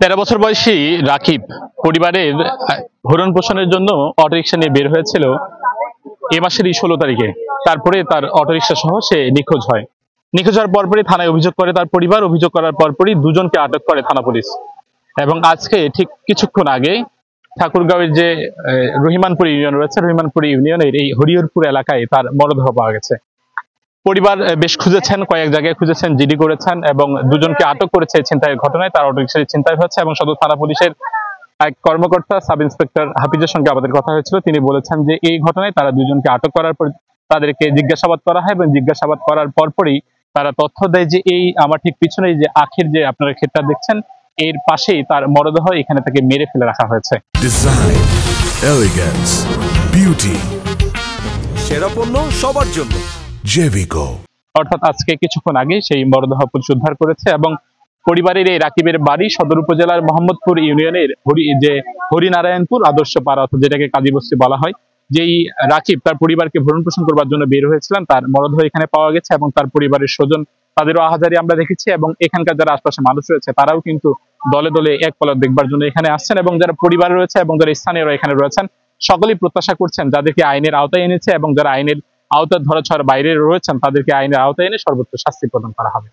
13 বছর বয়সী রাকিব পরিবারের ভরণ পোষণের জন্য অটোরিকশা নিয়ে বের হয়েছিল এ মাসের 16 তারিখে। তারপরে তার অটোরিকশা সহ সে নিখোঁজ হয়। নিখোঁজ হওয়ার পরপরই থানায় অভিযোগ করে তার পরিবার। অভিযোগ করার পরপরই দুজনকে আটক করে থানা পুলিশ। এবং আজকে ঠিক কিছুক্ষণ আগে ঠাকুরগাঁওয়ের যে রহিমানপুর ইউনিয়ন রয়েছে, রহিমানপুর ইউনিয়নের এই হরিহরপুর এলাকায় তার মরদেহ পাওয়া গেছে। পরিবার বেশ খুঁজেছেন, কয়েক জায়গায় খুঁজেছেন, জিডি করেছেন এবং দুজনকে আটক করেছে ছিনতাইয়ের ঘটনায়। তার অটোরিকশায় ছিনতাই হয়েছে এবং সদর থানা পুলিশের এক কর্মকর্তা সাব ইন্সপেক্টর হাফিজের সঙ্গে আমাদের কথা হয়েছিল। তিনি বলেছেন যে এই ঘটনায় তারা দুজনকে আটক করার পর তাদেরকে জিজ্ঞাসাবাদ করা হয় এবং জিজ্ঞাসাবাদ করার পরপরই তারা তথ্য দেয় যে এই আমার ঠিক পিছনেই যে আখের যে আপনারা ক্ষেতটা দেখছেন এর পাশেই তার মরদেহ এখানে তাকে মেরে ফেলে রাখা হয়েছে। ডিজাইন, এলিগেন্স, বিউটি, সেরা পণ্য সবার জন্য জেভিকো। অর্থাৎ আজকে কিছুক্ষণ আগে সেই মরদেহ পুলিশ উদ্ধার করেছে এবং পরিবারের এই রাকিবের বাড়ি সদর উপজেলার মোহাম্মদপুর ইউনিয়নের হরিনারায়ণপুর আদর্শ পাড়া, অর্থাৎ যেটাকে কাজীবস্তি বলা হয়। যেই রাকিব তার পরিবারকে ভরণ পোষণ করবার জন্য বের হয়েছিলেন, তার মরদেহ এখানে পাওয়া গেছে এবং তার পরিবারের স্বজন তাদেরও আহাজারি আমরা দেখেছি এবং এখানকার যারা আশপাশে মানুষ রয়েছে তারাও কিন্তু দলে দলে এক পলক দেখবার জন্য এখানে আসছেন এবং যারা পরিবার রয়েছে এবং যারা স্থানীয়রা এখানে রয়েছেন সকলেই প্রত্যাশা করছেন যাদেরকে আইনের আওতায় এনেছে এবং যারা আইনের আওতায় ধরাছোঁয়ার বাইরে রয়েছেন তাদেরকে আইনের আওতায় এনে সর্বোচ্চ শাস্তি প্রদান করা হবে।